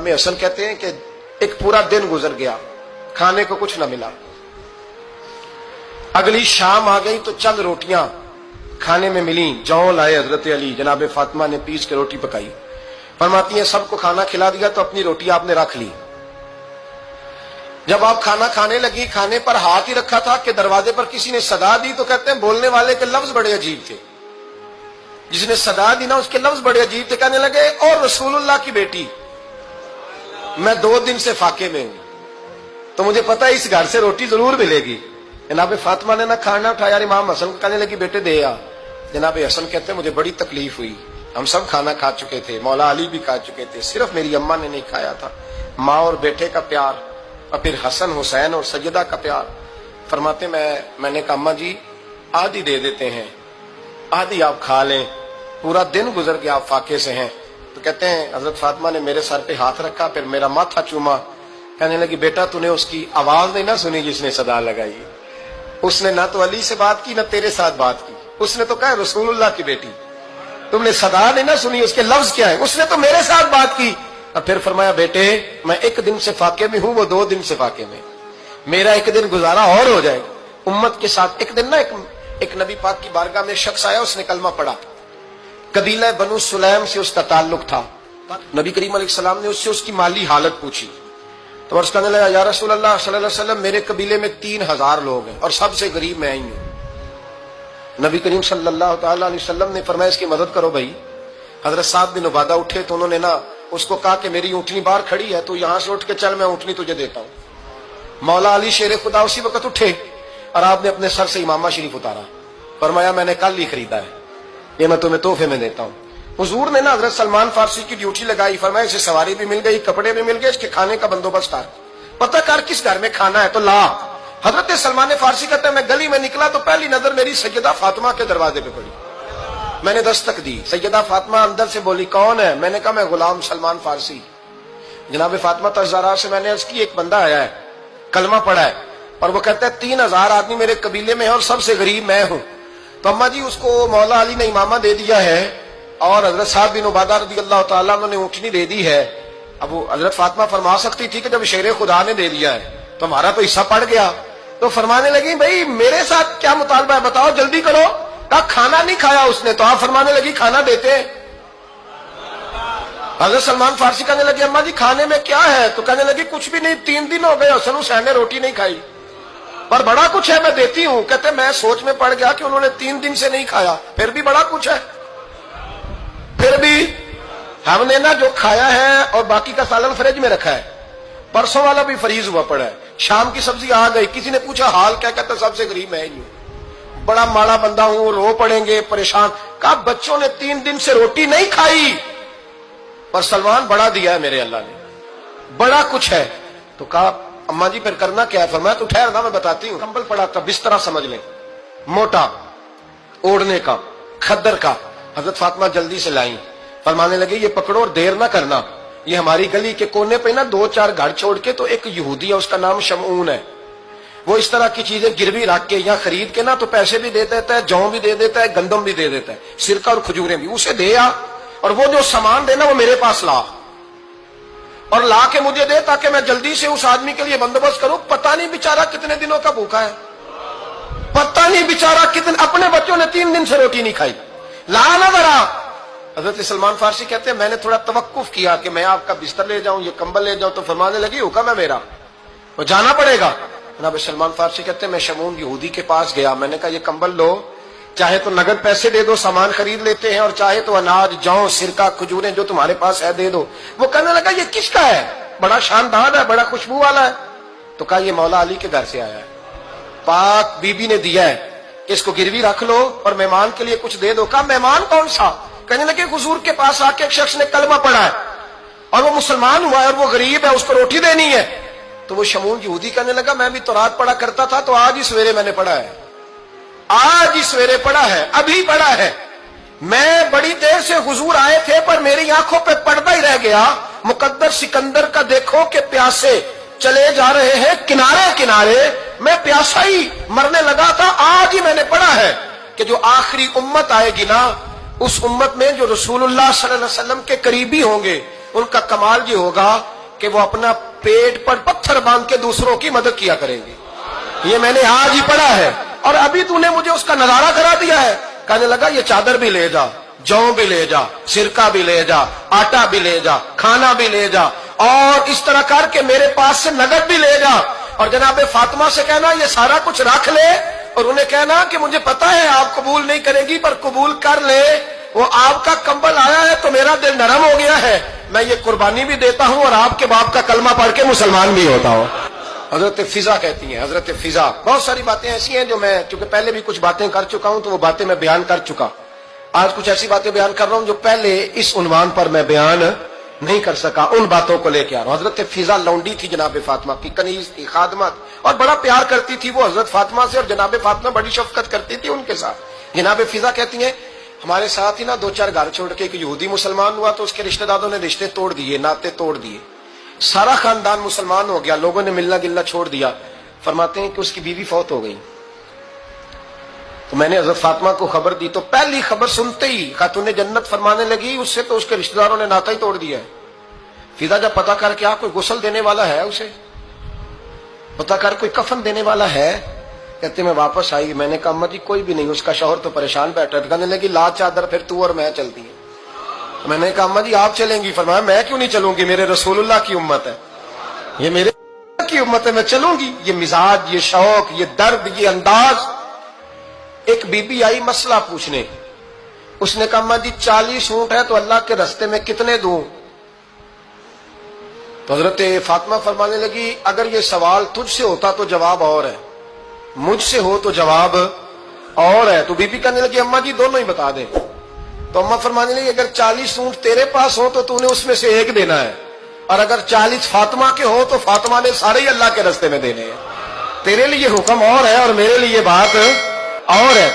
امام حسن کہتے ہیں کہ ایک پورا دن گزر گیا، کھانے کو کچھ نہ ملا۔ اگلی شام آ گئی تو چند روٹیاں کھانے میں ملیں، جوں لائے حضرت علی، جناب فاطمہ نے پیس کے روٹی پکائی، فرماتی ہیں سب کو کھانا کھلا دیا تو اپنی روٹی آپ نے رکھ لی۔ جب آپ کھانا کھانے لگی، کھانے پر ہاتھ ہی رکھا تھا کہ دروازے پر کسی نے صدا دی، تو کہتے ہیں بولنے والے کے لفظ بڑے عجیب تھے، جس نے صدا دی نا اس کے لفظ بڑے عجیب تھے، کہنے لگے اور رسول اللہ کی بیٹی، میں 2 دن سے فاقے میں ہوں، تو مجھے پتا ہے اس گھر سے روٹی ضرور ملے گی۔ جناب فاطمہ نے نہ کھانا اٹھایا، امام حسن کو کہنے لگی بیٹے دے آ۔ جناب حسن کہتے ہیں مجھے بڑی تکلیف ہوئی، ہم سب کھانا کھا چکے تھے، مولا علی بھی کھا چکے تھے، صرف میری اماں نے نہیں کھایا تھا۔ ماں اور بیٹے کا پیار، اور پھر حسن حسین اور سیدہ کا پیار۔ فرماتے میں نے کہا اماں جی آدھی دے دیتے ہیں، آدھی آپ کھا لیں، پورا دن گزر گیا آپ فاقے سے ہیں۔ تو کہتے ہیں حضرت فاطمہ نے میرے سر پہ ہاتھ رکھا، پھر میرا ماتھا چوما، کہنے لگی بیٹا تو نے اس کی آواز نہیں نہ سنی جس نے صدا لگائی، اس نے نہ تو علی سے بات کی نہ تیرے ساتھ بات کی، اس نے تو کہا رسول اللہ کی بیٹی، تم نے صدا نہیں نہ سنی، اس کے لفظ کیا ہے، اس نے تو میرے ساتھ بات کی۔ اور پھر فرمایا بیٹے میں 1 دن سے فاقے میں ہوں، وہ 2 دن سے فاقے میں، میرا 1 دن گزارا اور ہو جائے گا امت کے ساتھ۔ ایک دن نا ایک نبی پاک کی بارگاہ میں شخص آیا، اس نے کلمہ پڑھا، قبیلہ بنو سلیم سے اس کا تعلق تھا۔ نبی کریم علیہ السلام نے اس سے اس کی مالی حالت پوچھی، تو عرض کرنے لگا یا رسول اللہ صلی اللہ علیہ وسلم میرے قبیلے میں 3000 لوگ ہیں اور سب سے غریب میں ہی ہوں۔ نبی کریم صلی اللہ تعالی علیہ وسلم نے فرمایا اس کی مدد کرو بھائی۔ حضرت سعد بن عبادہ اٹھے تو انہوں نے نا اس کو کہا کہ میری اونٹنی باہر کھڑی ہے، تو یہاں سے اٹھ کے چل، میں اونٹنی تجھے دیتا ہوں۔ مولا علی شیر خدا اسی وقت اٹھے اور آپ نے اپنے سر سے امامہ شریف اتارا، فرمایا میں نے کل ہی خریدا ہے، یہ میں تمہیں تحفے میں دیتا ہوں۔ حضور نے نا حضرت سلمان فارسی کی ڈیوٹی لگائی، فرمایا اسے سواری بھی مل گئی، کپڑے بھی مل گئے، اس کے کھانے کا بندوبست کر، پتہ کر کس گھر میں کھانا ہے تو لا۔ حضرت سلمان فارسی کہتے ہیں میں گلی میں نکلا تو پہلی نظر میری سیدہ فاطمہ کے دروازے پہ پڑی، میں نے دستک دی، سیدہ فاطمہ اندر سے بولی کون ہے؟ میں نے کہا میں غلام سلمان فارسی۔ جناب فاطمہ الزہرا سے میں نے عرض کی ایک بندہ آیا ہے، کلمہ پڑھا ہے، اور وہ کہتا ہے 3000 آدمی میرے قبیلے میں ہیں اور سب سے غریب میں ہوں۔ تو اماں جی اس کو مولا علی نے امامہ دے دیا ہے اور حضرت سعد بن عبادہ رضی اللہ تعالیٰ عنہ نے اونٹنی دے دی ہے۔ اب وہ حضرت فاطمہ فرما سکتی تھی کہ جب شیر خدا نے دے دیا ہے تو ہمارا تو حصہ پڑ گیا۔ تو فرمانے لگی بھائی میرے ساتھ کیا مطالبہ ہے بتاؤ جلدی کرو۔ کہا کھانا نہیں کھایا اس نے، تو آپ فرمانے لگی کھانا دیتے ہیں۔ حضرت سلمان فارسی کہنے لگے اماں جی کھانے میں کیا ہے؟ تو کہنے لگی کچھ بھی نہیں، 3 دن ہو گئے حسن حسین نے روٹی نہیں کھائی، پر بڑا کچھ ہے میں دیتی ہوں۔ کہتے میں سوچ میں پڑ گیا کہ انہوں نے 3 دن سے نہیں کھایا، پھر بھی بڑا کچھ ہے، پھر بھی ہم نے نا جو کھایا ہے اور باقی کا سالن فریج میں رکھا ہے، پرسوں والا بھی فریز ہوا پڑا ہے، شام کی سبزی آ گئی۔ کسی نے پوچھا حال کیا؟ کہتا سب سے غریب میں ہی ہوں، بڑا ماڑا بندہ ہوں، رو پڑیں گے پریشان۔ کہا بچوں نے 3 دن سے روٹی نہیں کھائی، پر سلمان بڑا دیا ہے میرے اللہ نے، بڑا کچھ ہے۔ تو کہا اماں جی پھر کرنا کیا ہے؟ فرمایا تو ٹھہر نا میں بتاتی ہوں۔ کمبل پڑا تھا، بسترا سمجھ لیں، موٹا اوڑھنے کا، کھدر کا۔ حضرت فاطمہ جلدی سے لائیں، فرمانے لگے یہ پکڑو اور دیر نہ کرنا، یہ ہماری گلی کے کونے پہ نا 2-4 گھر چھوڑ کے تو ایک یہودی ہے، اس کا نام شمعون ہے، وہ اس طرح کی چیزیں گروی رکھ کے یا خرید کے نا تو پیسے بھی دے دیتا ہے، جوں بھی دے دیتا ہے، گندم بھی دے دیتا ہے، سرکہ اور کھجوریں بھی، اسے دے آ، اور وہ جو سامان دینا وہ میرے پاس لا، اور لا کے مجھے دے تاکہ میں جلدی سے اس آدمی کے لیے بندوبست کروں۔ پتہ نہیں بیچارہ کتنے دنوں کا بھوکا ہے، پتہ نہیں بیچارہ کتنے، اپنے بچوں نے 3 دن سے روٹی نہیں کھائی، لا نہ ذرا۔ حضرت سلمان فارسی کہتے ہیں میں نے تھوڑا توقف کیا کہ میں آپ کا بستر لے جاؤں، یہ کمبل لے جاؤں، تو فرمانے لگی حکم ہے میرا، وہ جانا پڑے گا۔ جناب سلمان فارسی کہتے ہیں میں شمعون یہودی کے پاس گیا، میں نے کہا یہ کمبل لو، چاہے تو نگد پیسے دے دو، سامان خرید لیتے ہیں، اور چاہے تو اناج، جوں، سرکہ، کھجوریں جو تمہارے پاس ہے دے دو۔ وہ کہنے لگا یہ کس کا ہے؟ بڑا شاندار ہے، بڑا خوشبو والا ہے۔ تو کہا یہ مولا علی کے گھر سے آیا ہے، پاک بی بی نے دیا ہے، اس کو گروی رکھ لو اور مہمان کے لیے کچھ دے دو۔ کہا مہمان کون سا؟ کہنے لگے حضور کے پاس آ کے ایک شخص نے کلمہ پڑھا ہے اور وہ مسلمان ہوا ہے اور وہ غریب ہے، اس کو روٹی دینی ہے۔ تو وہ شمعون یہودی کہنے لگا میں بھی تو رات پڑھا کرتا تھا، تو آج ہی سویرے میں نے پڑھا ہے، آج ہی سویرے پڑھا ہے، ابھی پڑھا ہے، میں بڑی دیر سے حضور آئے تھے پر میری آنکھوں پہ پردہ ہی رہ گیا، مقدر سکندر کا دیکھو کہ پیاسے چلے جا رہے ہیں کنارے کنارے، میں پیاسا ہی مرنے لگا تھا، آج ہی میں نے پڑھا ہے کہ جو آخری امت آئے گی نا، اس امت میں جو رسول اللہ صلی اللہ علیہ وسلم کے قریبی ہوں گے، ان کا کمال یہ ہوگا کہ وہ اپنا پیٹ پر پتھر باندھ کے دوسروں کی مدد کیا کریں گے. یہ میں نے آج ہی پڑھا ہے اور ابھی تو نے مجھے اس کا نظارہ کرا دیا ہے. کہنے لگا یہ چادر بھی لے جا, جو بھی لے جا, سرکہ بھی لے جا, آٹا بھی لے جا, کھانا بھی لے جا, اور اس طرح کر کے میرے پاس سے نقد بھی لے جا, اور جناب فاطمہ سے کہنا یہ سارا کچھ رکھ لے, اور انہیں کہنا کہ مجھے پتا ہے آپ قبول نہیں کریں گی پر قبول کر لے, وہ آپ کا کمبل آیا ہے تو میرا دل نرم ہو گیا ہے, میں یہ قربانی بھی دیتا ہوں اور آپ کے باپ کا کلمہ پڑھ کے مسلمان بھی ہوتا ہوں. حضرت فضا کہتی ہیں, حضرت فضا. بہت ساری باتیں ایسی ہیں جو میں چونکہ پہلے بھی کچھ باتیں کر چکا ہوں تو وہ باتیں میں بیان کر چکا. آج کچھ ایسی باتیں بیان کر رہا ہوں جو پہلے اس عنوان پر میں بیان نہیں کر سکا, ان باتوں کو لے کے آ رہا ہوں. حضرت فضا لونڈی تھی جناب فاطمہ کی, کنیز تھی, خادمت, اور بڑا پیار کرتی تھی وہ حضرت فاطمہ سے, اور جناب فاطمہ بڑی شفقت کرتی تھی ان کے ساتھ. جناب فضا کہتی ہیں ہمارے ساتھ ہی نا 2-4 گھر چھوڑ کے ایک یہودی مسلمان ہوا تو اس کے رشتہ داروں نے رشتے توڑ دیے, ناطے توڑ دیے, سارا خاندان مسلمان ہو گیا, لوگوں نے ملنا گلنا چھوڑ دیا. فرماتے ہیں کہ اس کی بیوی فوت ہو گئی تو میں نے حضرت فاطمہ کو خبر دی تو پہلی خبر سنتے ہی خاتون جنت فرمانے لگی اس سے تو اس کے رشتہ داروں نے ناتا ہی توڑ دیا ہے. فضا جب پتا کر کے کوئی غسل دینے والا ہے, اسے پتا کر کوئی کفن دینے والا ہے, کہتے میں واپس آئی, میں نے کہا اما جی کوئی بھی نہیں, اس کا شوہر تو پریشان بیٹھا. کہنے لگی لا چادر پھر تو اور میں چلتی ہے. میں نے کہا اما جی آپ چلیں گی؟ فرمایا میں کیوں نہیں چلوں گی, میرے رسول اللہ کی امت ہے, یہ میرے کی امت ہے, میں چلوں گی. یہ مزاج, یہ شوق, یہ درد, یہ انداز. ایک بی بی آئی مسئلہ پوچھنے, اس نے کہا اما جی 40 اونٹ ہے تو اللہ کے راستے میں کتنے دوں؟ تو حضرت فاطمہ فرمانے لگی اگر یہ سوال تجھ سے ہوتا تو جواب اور ہے, مجھ سے ہو تو جواب اور ہے. تو بی بی کہنے لگی اما جی دونوں ہی بتا دیں. تو اما فرمانے لگی اگر 40 اونٹ تیرے پاس ہو تو تو نے اس میں سے ایک دینا ہے, اور اگر 40 فاطمہ کے ہو تو فاطمہ نے سارے ہی اللہ کے راستے میں دینے ہیں. تیرے لیے حکم اور ہے اور میرے لیے بات اور ہے.